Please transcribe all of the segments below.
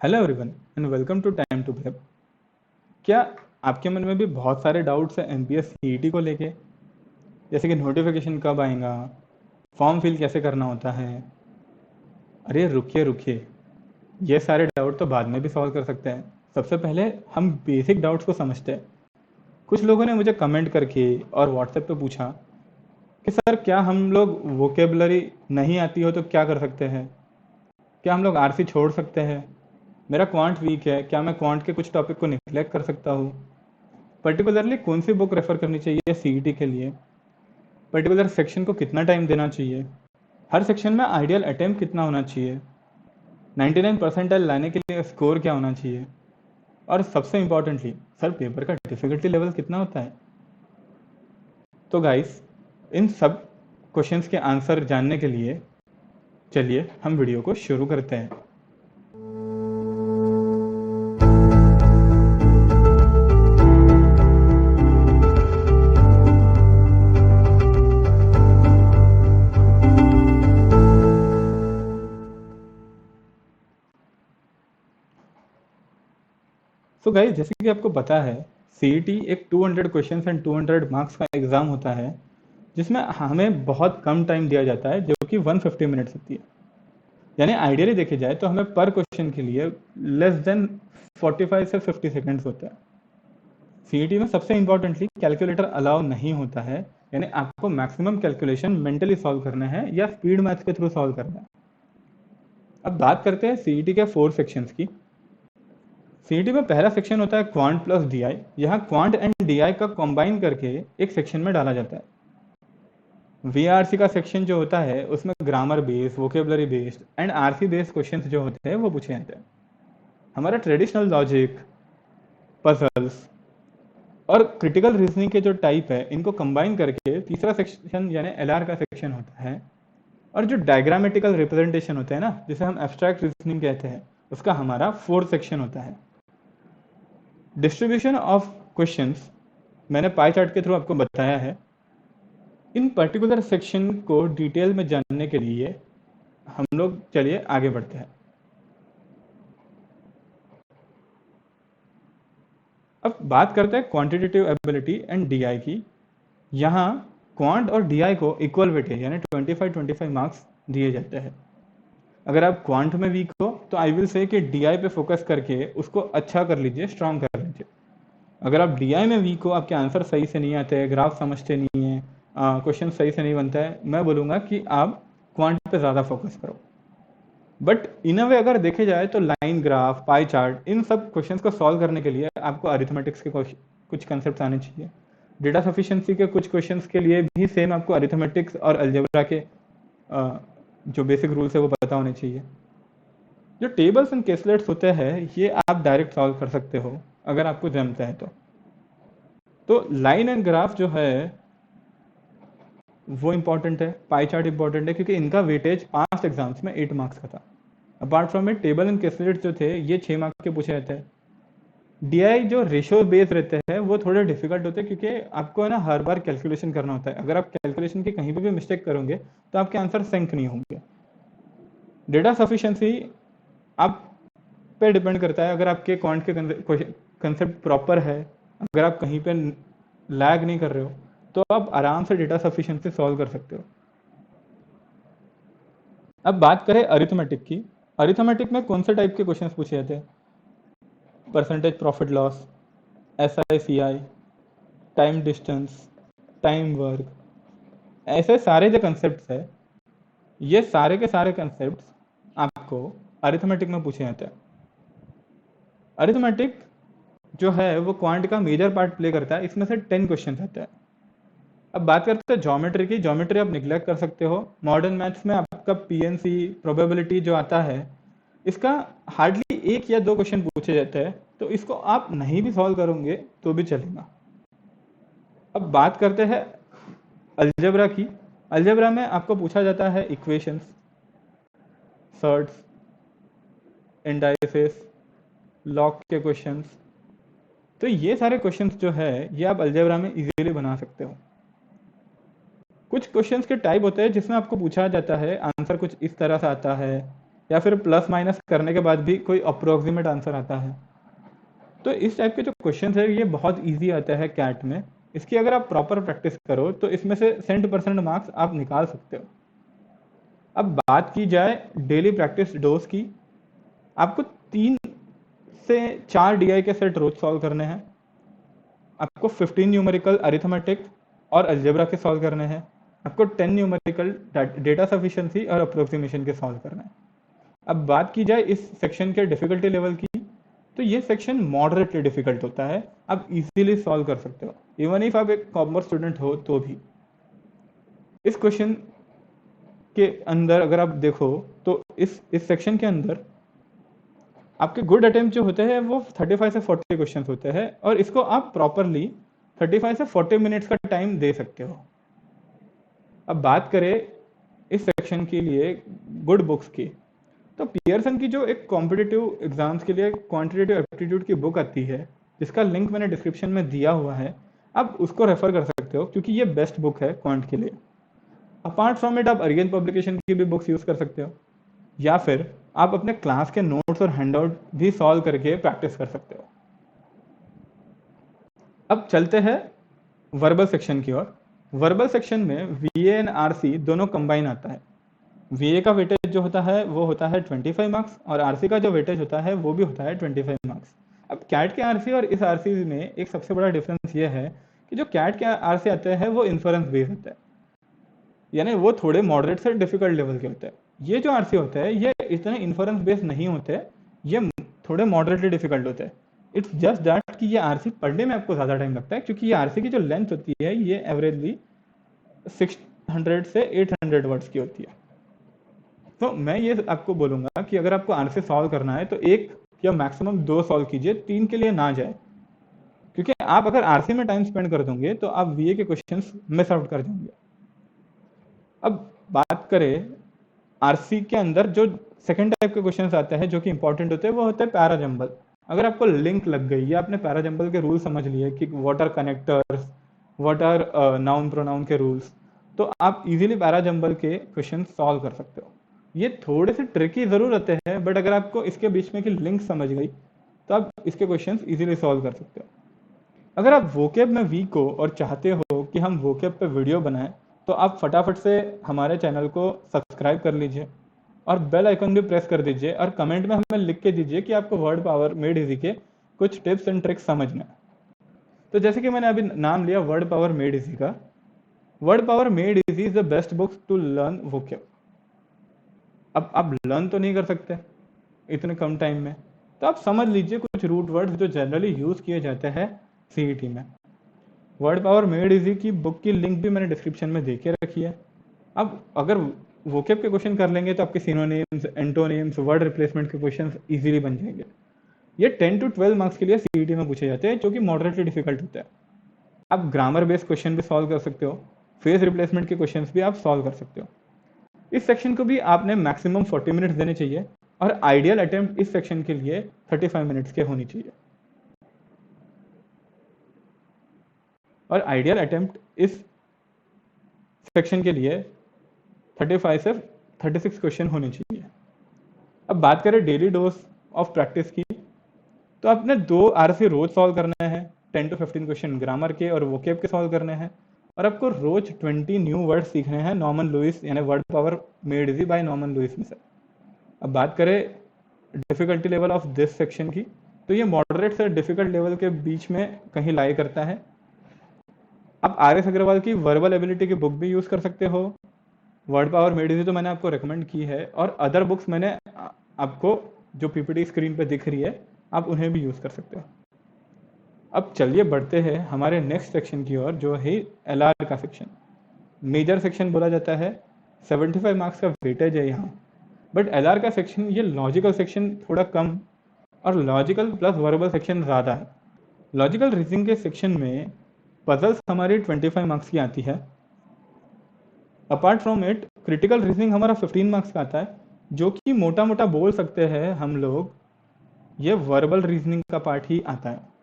Hello everyone and welcome to Time to Prep. क्या आपके मन में भी बहुत सारे डाउट्स हैं एमपीएस सीईटी को लेके, जैसे कि नोटिफिकेशन कब आएगा, फॉर्म फिल कैसे करना होता है? अरे रुकिए रुकिए, ये सारे डाउट तो बाद में भी सॉल्व कर सकते हैं। सबसे पहले हम बेसिक डाउट्स को समझते हैं। कुछ लोगों ने मुझे कमेंट करके और व्हाट्सएप पे पूछा कि सर क्या हम लोग वोकेबलरी नहीं आती हो तो क्या कर सकते हैं? क्या हम लोग आरसी छोड़ सकते हैं? मेरा क्वांट वीक है, क्या मैं क्वांट के कुछ टॉपिक को निग्लेक्ट कर सकता हूँ? पर्टिकुलरली कौन सी बुक रेफर करनी चाहिए सीईटी के लिए? पर्टिकुलर सेक्शन को कितना टाइम देना चाहिए? हर सेक्शन में आइडियल अटेम्प्ट कितना होना चाहिए? 99 परसेंटाइल लाने के लिए स्कोर क्या होना चाहिए? और सबसे इम्पॉर्टेंटली, सर पेपर का डिफिकल्टी लेवल कितना होता है? तो गाइस, इन सब क्वेश्चंस के आंसर जानने के लिए चलिए हम वीडियो को शुरू करते हैं। तो गाइस, जैसे कि आपको पता है, सीईटी एक 200 क्वेश्चन एंड 200 मार्क्स का एग्जाम होता है, जिसमें हमें बहुत कम टाइम दिया जाता है, जो कि 150 मिनट्स होती है। यानी आइडियली देखे जाए तो हमें पर क्वेश्चन के लिए लेस देन 45 से 50 सेकेंड्स होता है। सीईटी में सबसे इंपॉर्टेंटली कैलकुलेटर अलाउ नहीं होता है, यानी आपको मैक्सिमम कैलकुलेशन मेंटली सॉल्व करना है या स्पीड मैथ्स के थ्रू सॉल्व करना है। अब बात करते हैं सीईटी के 4 सेक्शंस की। सीईटी में पहला सेक्शन होता है क्वांट प्लस डीआई। यहाँ क्वांट एंड डीआई का कॉम्बाइन करके एक सेक्शन में डाला जाता है। वीआरसी का सेक्शन जो होता है उसमें grammar based, vocabulary based and RC based questions जो होते हैं वो पूछे जाते हैं। हमारा ट्रेडिशनल लॉजिक, पजल्स और क्रिटिकल रीजनिंग के जो टाइप है, इनको कंबाइन करके तीसरा सेक्शन यानी एलआर का सेक्शन होता है। और जो डायग्रामेटिकल रिप्रेजेंटेशन होता है ना, जिसे हम एब्स्ट्रैक्ट रीजनिंग कहते हैं, उसका हमारा फोर्थ सेक्शन होता है। डिस्ट्रीब्यूशन ऑफ क्वेश्चंस मैंने पाई चार्ट के थ्रू आपको बताया है। इन पर्टिकुलर सेक्शन को डिटेल में जानने के लिए हम लोग चलिए आगे बढ़ते हैं। अब बात करते हैं क्वांटिटेटिव एबिलिटी एंड डीआई की। यहाँ क्वांट और डीआई को इक्वल वेटेज यानी 25-25 मार्क्स दिए जाते हैं। अगर आप क्वांट में वीक हो तो आई विल से कि डीआई पे फोकस करके उसको अच्छा कर लीजिए, स्ट्रांग कर लीजिए। अगर आप डीआई में वीक हो, आपके आंसर सही से नहीं आते हैं, ग्राफ समझते नहीं है, क्वेश्चन सही से नहीं बनता है, मैं बोलूँगा कि आप क्वांट पे ज़्यादा फोकस करो। बट इन अ वे अगर देखे जाए तो लाइन ग्राफ, पाई चार्ट, इन सब क्वेश्चंस को सॉल्व करने के लिए आपको अरिथमेटिक्स के कुछ कंसेप्ट आने चाहिए। डेटा सफिशिएंसी के कुछ क्वेश्चंस के लिए भी सेम आपको अरिथमेटिक्स और अलजेब्रा के जो बेसिक रूल्स है वो पता होने चाहिए। जो टेबल्स एंड केसलेट्स होते हैं ये आप डायरेक्ट सॉल्व कर सकते हो अगर आपको जमता है तो लाइन एंड ग्राफ जो है वो इंपॉर्टेंट है, पाई चार्ट इंपॉर्टेंट है, क्योंकि इनका वेटेज पास्ट एग्जाम्स में 8 मार्क्स का था। Apart from it table and calculate जो थे ये 6 मार्क्स के पूछे जाते हैं। डीआई जो रेशियो बेस रहते हैं वो थोड़े डिफिकल्ट होते हैं, क्योंकि आपको है ना हर बार कैलकुलेशन करना होता है। अगर आप कैलकुलेशन की कहीं पे भी मिस्टेक करोगे तो आपके आंसर सिंक नहीं होंगे। डेटा सफिशिएंसी आप पे डिपेंड करता है। अगर आपके क्वांट के कंसेप्ट प्रॉपर है, अगर आप कहीं पे लैग नहीं कर रहे हो, तो आप आराम से डेटा सफिशिएंसी सॉल्व कर सकते हो। अब बात करें अरिथमेटिक की। अरिथमेटिक में कौन से टाइप के क्वेश्चंस पूछे जाते हैं? Percentage profit loss, SICI, time distance, time work, ऐसे सारे जो कंसेप्ट है, ये सारे के सारे कंसेप्ट आपको अरिथमेटिक में पूछे जाते हैं। अरिथमेटिक जो है वो क्वांट का मेजर पार्ट प्ले करता है। इसमें से 10 क्वेश्चन आते हैं। अब बात करते हैं ज्योमेट्री की। ज्योमेट्री आप निग्लेक्ट कर सकते हो। मॉडर्न मैथ्स में आपका PNC, प्रोबेबिलिटी जो आता है, इसका हार्डली 1 या 2 क्वेश्चन पूछे जाते हैं, तो इसको आप नहीं भी सॉल्व करोगे तो भी चलेगा। अब बात करते हैं अलजेब्रा की। अलजेब्रा में आपको पूछा जाता है इक्वेशंस, सर्ट्स, इंडाइसेस, लॉग के क्वेश्चंस। तो ये सारे क्वेश्चंस जो है ये आप अलजेब्रा में इजीली बना सकते हो। कुछ क्वेश्चंस के टाइप होते हैं जिसमें आपको पूछा जाता है आंसर कुछ इस तरह से आता है, या फिर प्लस माइनस करने के बाद भी कोई अप्रोक्सीमेट आंसर आता है। तो इस टाइप के जो क्वेश्चन है ये बहुत इजी आता है कैट में। इसकी अगर आप प्रॉपर प्रैक्टिस करो तो इसमें से 100% मार्क्स आप निकाल सकते हो। अब बात की जाए डेली प्रैक्टिस डोज की, आपको 3 से 4 डीआई के सेट रोज सॉल्व करने हैं। आपको 15 न्यूमेरिकल अरिथमेटिक और अलजेब्रा के सॉल्व करने हैं। आपको 10 न्यूमेरिकल डेटा सफिशिएंसी और अप्रोक्सीमेशन के सॉल्व करना है। अब बात की जाए इस सेक्शन के डिफिकल्टी लेवल की, तो ये सेक्शन मॉडरेटली डिफिकल्ट होता है, आप इजीली सॉल्व कर सकते हो इवन इफ आप एक कॉमर्स स्टूडेंट हो तो भी। इस क्वेश्चन के अंदर अगर आप देखो तो इस सेक्शन के अंदर आपके गुड अटेम्प्ट जो होते हैं वो 35 से 40 क्वेश्चन होते हैं, और इसको आप प्रॉपरली 35 से 40 मिनट्स का टाइम दे सकते हो। अब बात करें इस सेक्शन के लिए गुड बुक्स की, तो पियर्सन की जो एक कॉम्पिटिटिव एग्जाम्स के लिए क्वांटिटेटिव एप्टीट्यूड की बुक आती है, जिसका लिंक मैंने डिस्क्रिप्शन में दिया हुआ है, आप उसको रेफर कर सकते हो क्योंकि ये बेस्ट बुक है क्वांट के लिए। अपार्ट फ्रॉम इट आप अरियन पब्लिकेशन की भी बुक्स यूज़ कर सकते हो, या फिर आप अपने क्लास के नोट्स और हैंडआउट भी सॉल्व करके प्रैक्टिस कर सकते हो। अब चलते हैं वर्बल सेक्शन की ओर। वर्बल सेक्शन में वीए एंड आरसी दोनों कंबाइन आता है। वीए का वेटेज जो होता है वो होता है 25 मार्क्स, और आरसी का जो वेटेज होता है वो भी होता है 25 मार्क्स। अब कैट के आरसी और इस आरसी में एक सबसे बड़ा डिफरेंस ये है कि जो कैट के आरसी आते हैं वो इन्फ्रेंस बेस्ड होता है, यानी वो थोड़े मॉडरेट से डिफिकल्ट लेवल के होते हैं। ये जो आरसी होते हैं ये इतने इन्फ्रेंस बेस्ड नहीं होते, ये थोड़े मॉडरेटली डिफिकल्ट होते हैं। इट्स जस्ट दैट कि ये आरसी पढ़ने में आपको ज़्यादा टाइम लगता है, क्योंकि ये आरसी की जो लेंथ होती है ये एवरेजली 600 से 800 वर्ड्स की होती है। तो मैं ये आपको बोलूंगा कि अगर आपको आरसी सॉल्व करना है तो एक या मैक्सिमम 2 सॉल्व कीजिए, 3 के लिए ना जाए, क्योंकि आप अगर आरसी में टाइम स्पेंड कर दोगे तो आप वीए के क्वेश्चंस मिस आउट कर जाएंगे। अब बात करें आरसी के अंदर जो सेकंड टाइप के क्वेश्चंस आते हैं जो कि इंपॉर्टेंट होते हैं, वो होते हैं पैराजंबल। अगर आपको लिंक लग गई या आपने पैराजंबल के रूल समझ लिए कि what are connectors, what are noun pronoun के रूल्स, तो आप इजीली पैराजंबल के क्वेश्चन सॉल्व कर सकते हो। ये थोड़े से ट्रिकी जरूर रहते हैं, बट अगर आपको इसके बीच में की लिंक समझ गई तो आप इसके क्वेश्चंस इजीली सॉल्व कर सकते हो। अगर आप वोकेब में वीक हो और चाहते हो कि हम वोकेब पे वीडियो बनाएं, तो आप फटाफट से हमारे चैनल को सब्सक्राइब कर लीजिए और बेल आइकन भी प्रेस कर दीजिए, और कमेंट में हमें लिख के दीजिए कि आपको वर्ड पावर मेड इजी के कुछ टिप्स एंड ट्रिक्स समझना है। तो जैसे कि मैंने अभी नाम लिया वर्ड पावर मेड इजी का, Word Power Made Easy is the best books to learn vocab. अब आप लर्न तो नहीं कर सकते इतने कम टाइम में, तो आप समझ लीजिए कुछ रूट वर्ड्स जो जनरली यूज किए जाते हैं सीईटी में। वर्ड पावर मेड इजी की बुक की लिंक भी मैंने डिस्क्रिप्शन में दे के रखी है। अब अगर वोकेब के क्वेश्चन कर लेंगे तो आपके सिनोनिम्स, एंटोनिम्स, वर्ड रिप्लेसमेंट के क्वेश्चन इजीली बन जाएंगे। ये 10 to 12 मार्क्स के लिए सीईटी में पूछे जाते हैं, जो कि मॉडरेटली डिफिकल्ट होता है। आप ग्रामर बेस्ड क्वेश्चन भी सॉल्व कर सकते हो, फेस रिप्लेसमेंट के क्वेश्चन भी आप सॉल्व कर सकते हो। इस सेक्शन को भी आपने मैक्सिमम 40 मिनट्स देने चाहिए, और आइडियल अटेम्प्ट इस सेक्शन के लिए 35 मिनट्स के होनी चाहिए। और आइडियल अटेम्प्ट इस सेक्शन के लिए 35 से 36 क्वेश्चन होने चाहिए। अब बात करें डेली डोज ऑफ प्रैक्टिस की, तो आपने 2 आरसी रोज सॉल्व करने हैं, 10 to 15 क्वेश्चन ग्रामर के और वोकेब के सॉल्व करने हैं, और आपको रोज 20 न्यू वर्ड सीखने हैं नॉर्मन लुइस यानी Word Power Made Easy by Norman Lewis में से। अब बात करें difficulty level of this section की, तो ये मॉडरेट से डिफिकल्ट लेवल के बीच में कहीं लाई करता है। आप आर एस अग्रवाल की वर्बल एबिलिटी की बुक भी यूज़ कर सकते हो। वर्ड पावर मेड इजी तो मैंने आपको रिकमेंड की है, और अदर बुक्स मैंने आपको जो पीपीटी स्क्रीन पे दिख रही है आप उन्हें भी यूज़ कर सकते हो। अब चलिए बढ़ते हैं हमारे नेक्स्ट सेक्शन की ओर, जो है एलआर का सेक्शन। मेजर सेक्शन बोला जाता है, 75 मार्क्स का वेटेज है यहाँ, बट एलआर का सेक्शन ये लॉजिकल सेक्शन थोड़ा कम और लॉजिकल प्लस वर्बल सेक्शन ज़्यादा है। लॉजिकल रीजनिंग के सेक्शन में पजल्स हमारी 25 मार्क्स की आती है। Apart from it critical reasoning हमारा 15 मार्क्स का आता है, जो कि मोटा मोटा बोल सकते हैं हम लोग ये वर्बल रीजनिंग का पार्ट ही आता है।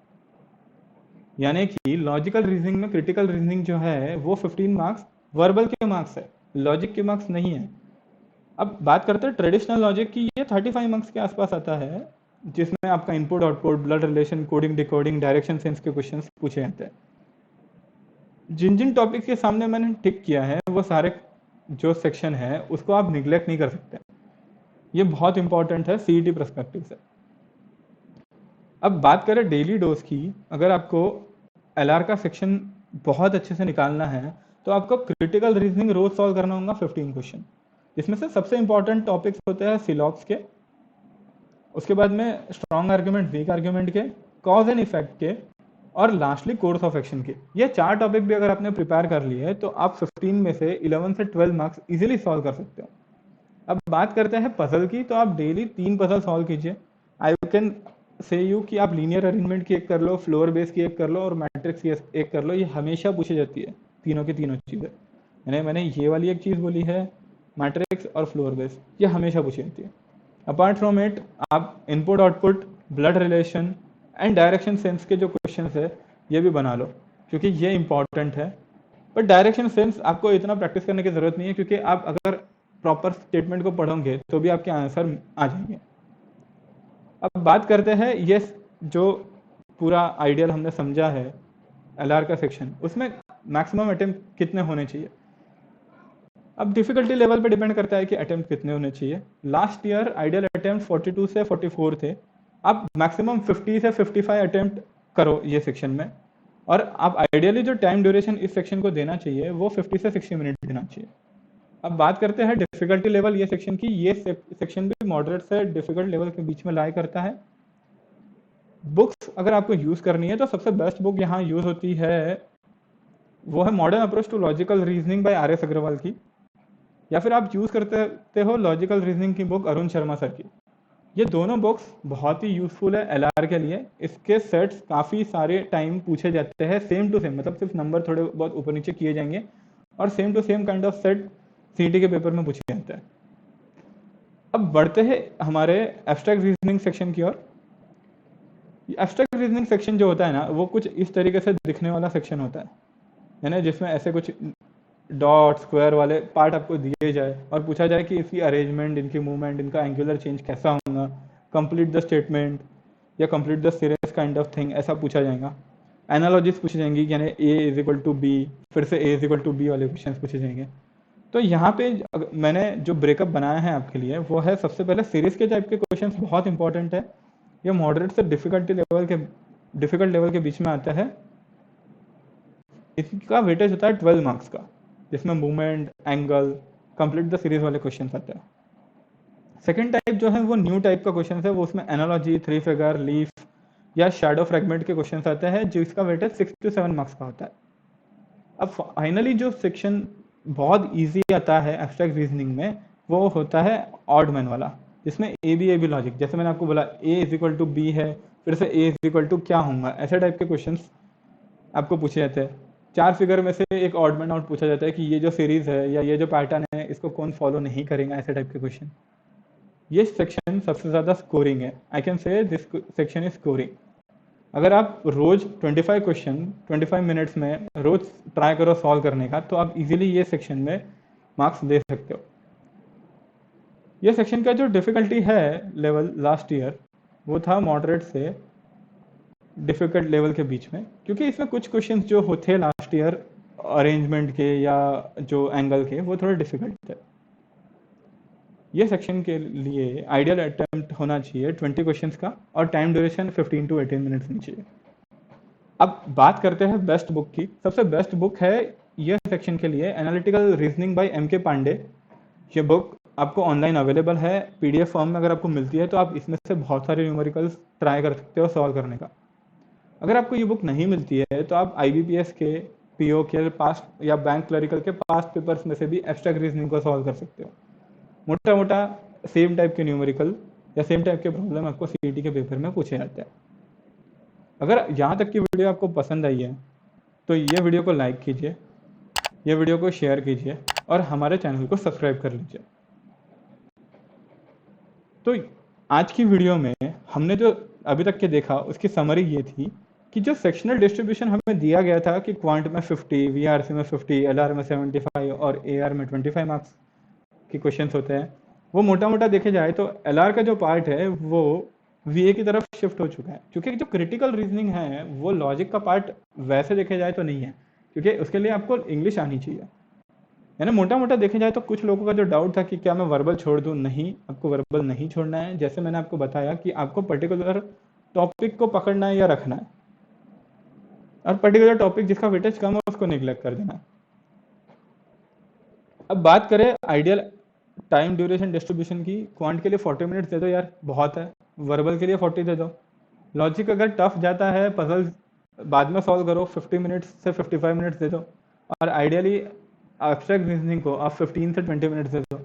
यानी कि लॉजिकल रीजनिंग में क्रिटिकल रीजनिंग जो है वो 15 मार्क्स वर्बल के मार्क्स है, लॉजिक के मार्क्स नहीं है। अब बात करते हैं ट्रेडिशनल लॉजिक की। ये 35 मार्क्स के आसपास आता है, जिसमें आपका input output, blood relation, coding decoding, direction sense के क्वेश्चंस पूछे जाते हैं। जिन जिन टॉपिक्स के सामने मैंने टिक किया है वो सारे जो सेक्शन है उसको आप निगलेक्ट नहीं कर सकते। ये बहुत इंपॉर्टेंट है सीईटी पर्सपेक्टिव से। अब बात करें डेली डोज की, अगर आपको एलआर का सेक्शन बहुत अच्छे से निकालना है तो आपको क्रिटिकल रीजनिंग रोज सॉल्व करना होगा 15 क्वेश्चन, जिसमें से सबसे इंपॉर्टेंट टॉपिक्स होते हैं सिलॉक्स के, उसके बाद में स्ट्रॉन्ग आर्ग्यूमेंट, वीक आर्ग्यूमेंट के, कॉज एंड इफेक्ट के, और लास्टली कोर्स ऑफ एक्शन के। ये 4 टॉपिक भी अगर आपने प्रिपेयर कर लिए तो आप 15 में से 11 से 12 मार्क्स इजीली सॉल्व कर सकते हो। अब बात करते हैं पजल की, तो आप डेली 3 पजल सॉल्व कीजिए। आई कैन से यू कि आप लीनियर अरेंजमेंट की एक कर लो, फ्लोर बेस की एक कर लो, और मैट्रिक्स की एक कर लो। ये हमेशा पूछी जाती है, तीनों की तीनों चीज़ें। मैंने ये वाली एक चीज़ बोली है, मैट्रिक्स और फ्लोर बेस, ये हमेशा पूछी जाती है। अपार्ट फ्रॉम इट, आप input output, blood relation and direction sense के जो क्वेश्चन है ये भी बना लो, क्योंकि ये इंपॉर्टेंट है। बट डायरेक्शन सेंस आपको इतना प्रैक्टिस करने की ज़रूरत नहीं है, क्योंकि आप अगर प्रॉपर स्टेटमेंट को पढ़ोगे तो भी आपके आंसर आ जाएंगे। अब बात करते हैं ये जो पूरा आइडियल हमने समझा है एलआर का सेक्शन, उसमें मैक्सिमम अटेम्प्ट कितने होने चाहिए। अब डिफिकल्टी लेवल पे डिपेंड करता है कि अटेम्प्ट कितने होने चाहिए। लास्ट ईयर आइडियल अटेम्प्ट 42 से 44 थे। आप मैक्सिमम 50 से 55 अटेम्प्ट करो ये सेक्शन में, और आप आइडियली जो टाइम ड्यूरेशन इस सेक्शन को देना चाहिए वो 50 से 60 मिनट देना चाहिए। अब बात करते हैं डिफिकल्टी लेवल ये सेक्शन की। ये सेक्शन भी मॉडरेट से डिफिकल्ट लेवल के बीच में लाई करता है। बुक्स अगर आपको यूज करनी है तो सबसे बेस्ट बुक यहाँ यूज होती है वो है Modern Approach to Logical Reasoning by R S Agrawal की, या फिर आप यूज करते हो लॉजिकल रीजनिंग की बुक अरुण शर्मा सर की। ये दोनों बुक्स बहुत ही यूजफुल है एलआर के लिए। इसके सेट्स काफ़ी सारे टाइम पूछे जाते हैं सेम टू सेम, मतलब सिर्फ नंबर थोड़े बहुत ऊपर नीचे किए जाएंगे, और same to same kind of set सीटी के पेपर में पूछे जाते हैं। अब बढ़ते हैं हमारे एब्स्ट्रैक्ट रीजनिंग सेक्शन की ओर। एब्स्ट्रैक्ट रीजनिंग सेक्शन जो होता है ना, वो कुछ इस तरीके से दिखने वाला सेक्शन होता है ना, जिसमें ऐसे कुछ डॉट स्क्वायर वाले पार्ट आपको दिए जाए और पूछा जाए कि इसकी अरेंजमेंट, इनकी मूवमेंट, इनका एंगुलर चेंज कैसा होगा, कंप्लीट द स्टेटमेंट या complete the series kind of thing, ऐसा पूछा जाएगा। एनालॉजीज पूछी जाएंगी, यानी ए इज इक्वल टू बी, फिर से ए इज इक्वल टू बी वाले क्वेश्चन पूछे जाएंगे। तो यहाँ पे मैंने जो ब्रेकअप बनाया है आपके लिए वो है, सबसे पहले सीरीज के टाइप के क्वेश्चन बहुत इंपॉर्टेंट है। ये मॉडरेट से डिफिकल्ट लेवल के बीच में आता है। इसका वेटेज होता है 12 मार्क्स का, जिसमें movement, angle, complete the series वाले क्वेश्चन आते हैं। सेकेंड टाइप जो है वो न्यू टाइप का क्वेश्चन है, वो उसमें एनालॉजी, थ्री फिगर, लीफ या शैडो फ्रेगमेंट के क्वेश्चन आते हैं, जिसका वेटेज 6 to 7 मार्क्स का होता है। अब फाइनली जो सेक्शन बहुत इजी आता है एब्स्ट्रैक्ट रीजनिंग में वो होता है ऑड मैन वाला, जिसमें ए बी लॉजिक, जैसे मैंने आपको बोला ए इज इक्वल टू बी है, फिर से ए इज इक्वल टू क्या होगा, ऐसे टाइप के क्वेश्चन आपको पूछे जाते हैं। 4 फिगर में से एक ऑड मैन आउट पूछा जाता है कि ये जो सीरीज है या ये जो पैटर्न है इसको कौन फॉलो नहीं करेगा, ऐसे टाइप के क्वेश्चन। ये सेक्शन सबसे ज़्यादा स्कोरिंग है। I can say this section is scoring. अगर आप रोज 25 क्वेश्चन 25 मिनट्स में रोज ट्राई करो सॉल्व करने का, तो आप इजीली ये सेक्शन में मार्क्स दे सकते हो। ये सेक्शन का जो डिफिकल्टी है लेवल लास्ट ईयर वो था मॉडरेट से डिफिकल्ट लेवल के बीच में, क्योंकि इसमें कुछ क्वेश्चन जो होते लास्ट ईयर अरेंजमेंट के या जो एंगल के वो थोड़े डिफिकल्ट थे। ये सेक्शन के लिए आइडियल अटेम्प्ट होना चाहिए 20 क्वेश्चंस का, और टाइम ड्यूरेशन 15 to 18 मिनट्स होनी चाहिए। अब बात करते हैं बेस्ट बुक की। सबसे बेस्ट बुक है यह सेक्शन के लिए एनालिटिकल रीजनिंग बाय एम के पांडे। ये बुक आपको ऑनलाइन अवेलेबल है, पीडीएफ फॉर्म में अगर आपको मिलती है तो आप इसमें से बहुत सारे न्यूमेरिकल्स ट्राई कर सकते हो सॉल्व करने का। अगर आपको ये बुक नहीं मिलती है तो आप आईबीपीएस के, पीओ के पास्ट या बैंक क्लरिकल के पास्ट पेपर्स में से भी एब्स्ट्रैक्ट रीजनिंग को सॉल्व कर सकते हो। मोटा मोटा सेम टाइप के न्यूमेरिकल या सेम टाइप के प्रॉब्लम आपको सीईटी के पेपर में पूछे जाते हैं। अगर यहाँ तक की वीडियो आपको पसंद आई है तो ये वीडियो को लाइक कीजिए, ये वीडियो को शेयर कीजिए और हमारे चैनल को सब्सक्राइब कर लीजिए। तो आज की वीडियो में हमने जो अभी तक के देखा उसकी समरी ये थी कि जो सेक्शनल डिस्ट्रीब्यूशन हमें दिया गया था कि क्वांट में 50, वीआरसी में 50, एलआर में 75 और एआर में 25 मार्क्स के क्वेश्चंस होते हैं, वो मोटा मोटा देखे जाए तो LR का जो पार्ट है वो VA की तरफ शिफ्ट हो चुका है, क्योंकि जो क्रिटिकल रीजनिंग है वो लॉजिक का पार्ट वैसे देखे जाए तो नहीं है, क्योंकि उसके लिए आपको इंग्लिश आनी चाहिए। यानी मोटा मोटा देखे जाए तो कुछ लोगों का जो डाउट था कि क्या मैं वर्बल छोड़ दूं, नहीं, आपको वर्बल नहीं छोड़ना है। जैसे मैंने आपको बताया कि आपको पर्टिकुलर टॉपिक को पकड़ना है या रखना है, और पर्टिकुलर टॉपिक जिसका वेटेज कम है उसको निगलेक्ट कर देना है। अब बात करें आइडियल टाइम ड्यूरेशन डिस्ट्रीब्यूशन की। क्वांट के लिए 40 मिनट्स दे दो यार, बहुत है। वर्बल के लिए 40 दे दो। लॉजिक अगर टफ जाता है, पजल बाद में सॉल्व करो, 50 मिनट्स से 55 मिनट्स दे दो। और आइडियली एब्स्ट्रैक्ट रीजनिंग को आप 15 से 20 मिनट्स दे दो।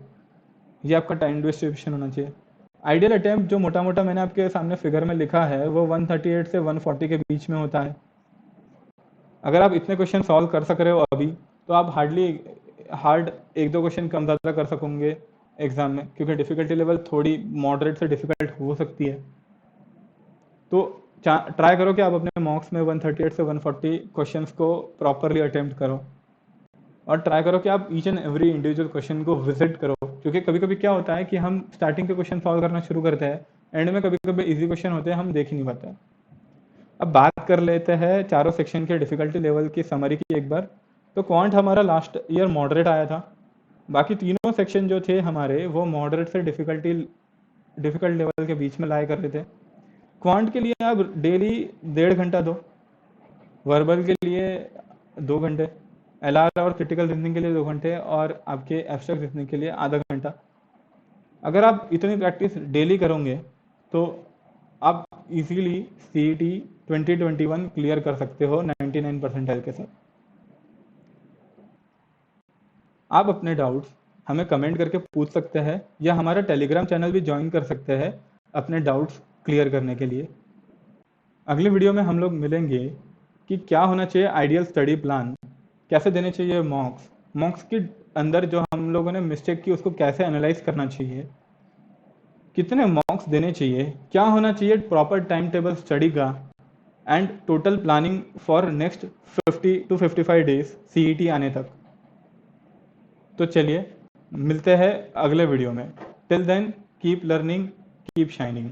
ये आपका टाइम डिस्ट्रीब्यूशन होना चाहिए। आइडियल अटेम्प्ट जो मोटा मोटा मैंने आपके सामने फिगर में लिखा है वो 138 से 140 के बीच में होता है। अगर आप इतने क्वेश्चन सॉल्व कर सक रहे हो अभी, तो आप हार्ड एक दो क्वेश्चन कम ज़्यादा कर सकोगे एग्जाम में, क्योंकि डिफिकल्टी लेवल थोड़ी मॉडरेट से डिफिकल्ट हो सकती है। तो ट्राई करो कि आप अपने मॉक्स में 138 से 140 क्वेश्चंस को प्रॉपरली अटेम्प्ट करो, और ट्राई करो कि आप each and every individual question को विजिट करो, क्योंकि कभी कभी क्या होता है कि हम स्टार्टिंग के क्वेश्चन सॉल्व करना शुरू करते हैं, एंड में कभी कभी इजी क्वेश्चन होते हैं, हम देख ही नहीं पाते। अब बात कर लेते हैं चारों सेक्शन के डिफिकल्टी लेवल की समरी की एक बार। तो क्वांट हमारा लास्ट ईयर मॉडरेट आया था, बाकी तीनों सेक्शन जो थे हमारे वो मॉडरेट से डिफिकल्ट लेवल के बीच में लाया कर रहे थे। क्वांट के लिए आप डेली 1.5 घंटा दो, वर्बल के लिए 2 घंटे, LR और क्रिटिकल रीजनिंग के लिए 2 घंटे, और आपके एब्स्ट्रैक्ट रीजनिंग के लिए आधा घंटा। अगर आप इतनी प्रैक्टिस डेली करोगे तो आप इजीली CET 2021 क्लियर कर सकते हो 99 परसेंटाइल के साथ। आप अपने डाउट्स हमें कमेंट करके पूछ सकते हैं, या हमारा टेलीग्राम चैनल भी ज्वाइन कर सकते हैं अपने डाउट्स क्लियर करने के लिए। अगली वीडियो में हम लोग मिलेंगे कि क्या होना चाहिए आइडियल स्टडी प्लान, कैसे देने चाहिए मॉक्स के अंदर जो हम लोगों ने मिस्टेक की उसको कैसे एनालाइज करना चाहिए, कितने मॉक्स देने चाहिए, क्या होना चाहिए प्रॉपर टाइम टेबल स्टडी का, and total planning for next 50 to 55 days CET आने तक। तो चलिए मिलते हैं अगले वीडियो में। Till then keep learning, keep shining.